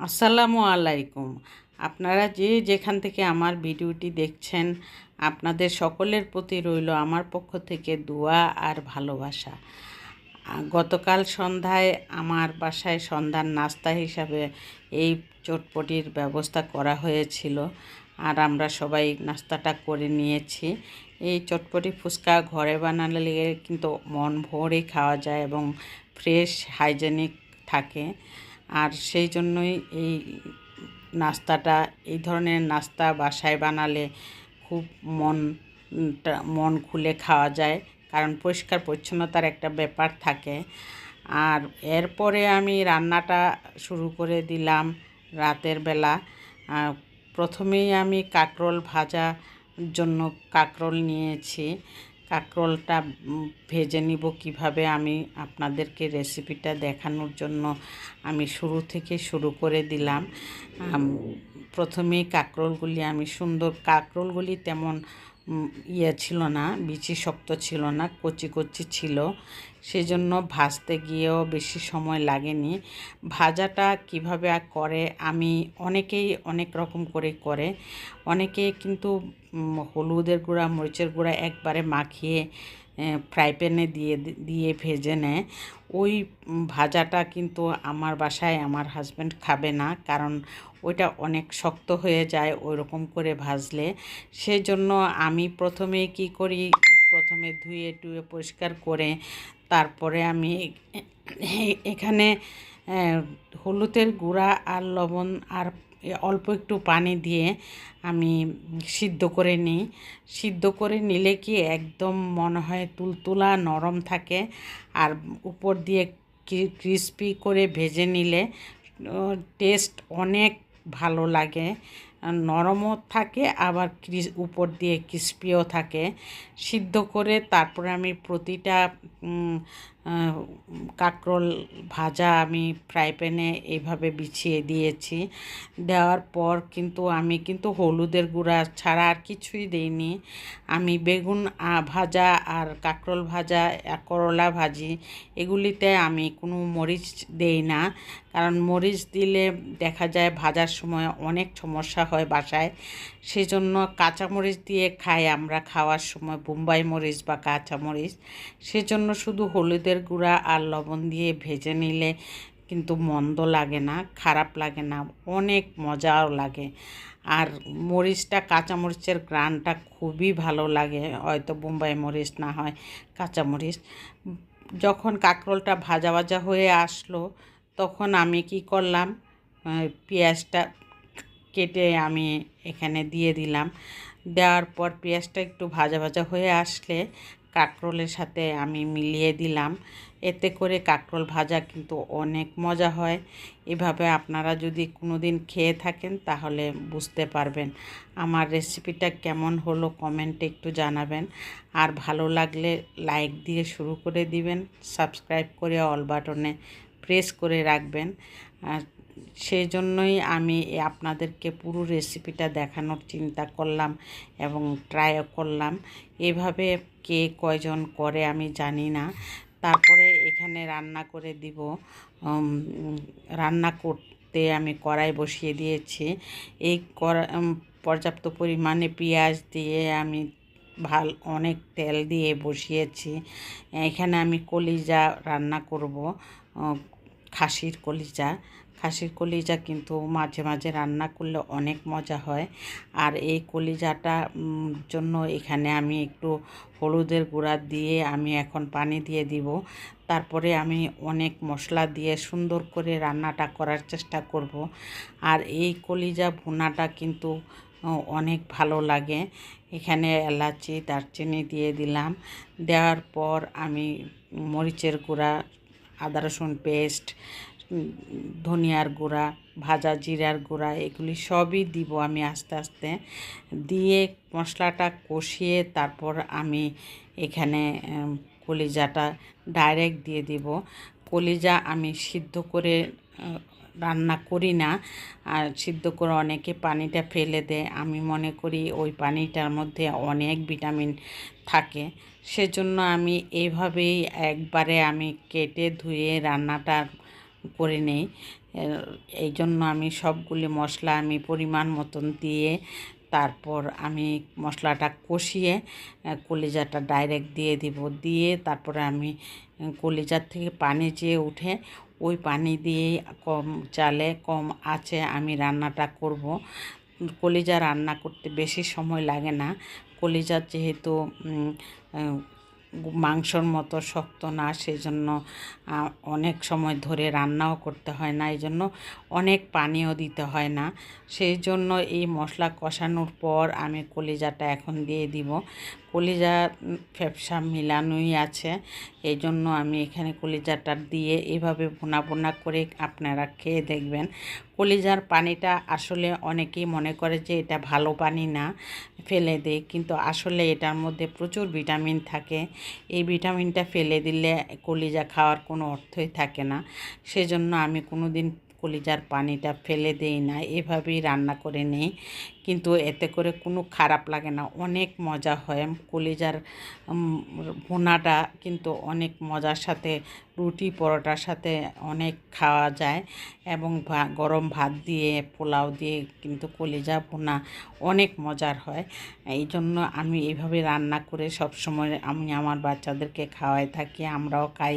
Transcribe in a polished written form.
আসসালামু আলাইকুম। আপনারা যে যেখান থেকে আমার ভিডিওটি দেখছেন, আপনাদের সকলের প্রতি রইল আমার পক্ষ থেকে দোয়া আর ভালোবাসা। গতকাল সন্ধ্যায় আমার বাসায় সন্ধ্যার নাস্তা হিসাবে এই চটপটির ব্যবস্থা করা হয়েছিল, আর আমরা সবাই নাস্তাটা করে নিয়েছি। এই চটপটি ফুচকা ঘরে বানালে কিন্তু মন ভরে খাওয়া যায় এবং ফ্রেশ হাইজেনিক থাকে। আর সেই জন্যই এই নাস্তাটা, এই ধরনের নাস্তা বাসায় বানালে খুব মন খুলে খাওয়া যায়, কারণ পরিষ্কার পরিচ্ছন্নতার একটা ব্যাপার থাকে। আর এরপরে আমি রান্নাটা শুরু করে দিলাম রাতের বেলা। প্রথমেই আমি কাঁকরোল ভাজার জন্য কাঁকরোল নিয়েছি। কাঁকরোলটা ভেজে নিব কিভাবে, আমি আপনাদেরকে রেসিপিটা দেখানোর জন্য আমি শুরু করে দিলাম। প্রথমেই কাঁকরোলগুলি আমি কাঁকরোলগুলি তেমন ছিল না, বিচি শক্ত ছিল না, কচি কচি ছিল, সেজন্য ভাজতে গিয়েও বেশি সময় লাগেনি। ভাজাটা কিভাবে করে, আমি অনেকেই অনেক রকম করে অনেকে কিন্তু হলুদের গুঁড়া, মরিচের গুঁড়া একবারে মাখিয়ে ফ্রাই প্যানে দিয়ে ভেজে নেয়। ওই ভাজাটা কিন্তু আমার বাসায় আমার হাজব্যান্ড খাবে না, কারণ ওইটা অনেক শক্ত হয়ে যায় ওই রকম করে ভাজলে। সেজন্য আমি প্রথমে কি করি, প্রথমে ধুয়ে টুয়ে পরিষ্কার করে তারপরে আমি এখানে হলুদের গুঁড়া আর লবণ আর অল্প একটু পানি দিয়ে আমি সিদ্ধ করে নিই। সিদ্ধ করে নিলে কি একদম মনে হয় তুলতুলা নরম থাকে, আর উপর দিয়ে ক্রিস্পি করে ভেজে নিলে টেস্ট অনেক ভালো লাগে, নরমও থাকে আবার উপর দিয়ে ক্রিস্পিও থাকে। সিদ্ধ করে তারপরে আমি প্রতিটা কাঁকরোল ভাজা আমি ফ্রাই প্যানে এইভাবে বিছিয়ে দিয়েছি। দেওয়ার পর আমি হলুদের গুঁড়া ছাড়া আর কিছুই দিইনি। আমি বেগুন ভাজা আর কাঁকরোল ভাজা, করলা ভাজি, এগুলিতে আমি কোনো মরিচ দেই না, কারণ মরিচ দিলে দেখা যায় ভাজার সময় অনেক সমস্যা হয় বাসায়। সেজন্য কাঁচামরিচ দিয়ে খাই আমরা খাওয়ার সময়, বোম্বাই মরিচ বা কাঁচামরিচ। সেজন্য শুধু হলুদের গুঁড়া আর লবণ দিয়ে ভেজে নিলে কিন্তু মন্দ লাগে না, খারাপ লাগে না, অনেক মজাও লাগে। আর মরিচটা, কাঁচামরিচের ঘ্রাণটা খুবই ভালো লাগে, হয়তো বোম্বাই মরিচ না হয় কাঁচামরিচ। যখন কাঁকরোলটা ভাজা ভাজা হয়ে আসলো, তখন আমি কি করলাম, পেঁয়াজটা কেটে আমি এখানে দিয়ে দিলাম। দেওয়ার পর পেঁয়াজটা একটু ভাজা ভাজা হয়ে আসলে কাঁকরোলের সাথে আমি মিলিয়ে দিলাম। এতে করে কাঁকরোল ভাজা কিন্তু অনেক মজা হয়। এভাবে আপনারা যদি কোনো দিন খেয়ে থাকেন তাহলে বুঝতে পারবেন। আমার রেসিপিটা কেমন হলো কমেন্টে একটু জানাবেন, আর ভালো লাগলে লাইক দিয়ে শুরু করে দিবেন, সাবস্ক্রাইব করে অল বাটনে প্রেস করে রাখবেন। সেই জন্যই আমি আপনাদেরকে পুরো রেসিপিটা দেখানোর চিন্তা করলাম এবং ট্রাইও করলাম। এভাবে কে কয়জন করে আমি জানি না। তারপরে এখানে রান্না করে দিব। রান্না করতে আমি কড়াই বসিয়ে দিয়েছি। এই পর্যাপ্ত পরিমাণে পেঁয়াজ দিয়ে আমি অনেক তেল দিয়ে বসিয়েছি। এখানে আমি কলিজা রান্না করব, খাসির কলিজা কিন্তু মাঝে মাঝে রান্না করলে অনেক মজা হয়। আর এই কলিজাটা জন্য এখানে আমি একটু হলুদের গুঁড়া দিয়ে আমি এখন পানি দিয়ে দিব। তারপরে আমি অনেক মশলা দিয়ে সুন্দর করে রান্নাটা করার চেষ্টা করব। আর এই কলিজা ভুনাটা কিন্তু অনেক ভালো লাগে। এখানে এলাচি, দারচিনি দিয়ে দিলাম। দেওয়ার পর আমি মরিচের গুঁড়া, আদা রসুন পেস্ট, ধনিয়ার গুঁড়া, ভাজা জিরার গুঁড়া, এগুলি সবই দিব আমি আস্তে আস্তে দিয়ে মশলাটা কষিয়ে তারপর আমি এখানে কলিজাটা ডাইরেক্ট দিয়ে দিব। কলিজা আমি সিদ্ধ করে রান্না করি না, আর সিদ্ধ করে অনেকে পানিটা ফেলে দেয়। আমি মনে করি ওই পানিটার মধ্যে অনেক ভিটামিন থাকে, সেজন্য আমি এইভাবেই একবারে আমি কেটে ধুয়ে রান্নাটা করে নেই। এই জন্য আমি সবগুলি মশলা আমি পরিমাণ মতন দিয়ে তারপর আমি মশলাটা কষিয়ে কলিজাটা ডাইরেক্ট দিয়ে দিব, দিয়ে তারপরে আমি কলিজার থেকে পানি যে উঠে ওই পানি দিয়েই কম চালে কম আঁচে আমি রান্নাটা করব। কলিজা রান্না করতে বেশি সময় লাগে না। কলিজা যেহেতু মাংসর মতো শক্ত না, সেজন্য অনেক সময় ধরে রান্নাও করতে হয় না, এই জন্য অনেক পানিও দিতে হয় না। সেই জন্য এই মশলা কষানোর পর আমি কলিজাটা এখন দিয়ে দিব। কলিজা ফ্যাপসা মিলানোই আছে, এই জন্য আমি এখানে কলিজাটা দিয়ে এভাবে ভুনা ভুনা করে আপনারা খেয়ে দেখবেন। কলিজার পানিটা আসলে অনেকেই মনে করে যে এটা ভালো পানি না, ফেলে দেয়, কিন্তু আসলে এটার মধ্যে প্রচুর ভিটামিন থাকে। এই ভিটামিনটা ফেলে দিলে কলিজা খাওয়ার কোনো অর্থই থাকে না। সেজন্য আমি কোনো দিন কলিজার পানিটা ফেলে দেই না, এভাবেই রান্না করে নিই। কিন্তু এতে করে কোনো খারাপ লাগে না, অনেক মজা হয়। কলিজার ভুনাটা কিন্তু অনেক মজার সাথে রুটি পরোটার সাথে অনেক খাওয়া যায়, এবং গরম ভাত দিয়ে পোলাও দিয়ে কিন্তু কলিজা ভুনা অনেক মজার হয়। এই জন্য আমি এইভাবে রান্না করে সব সময় আমি আমার বাচ্চাদেরকে খাওয়াই থাকি, আমরাও খাই।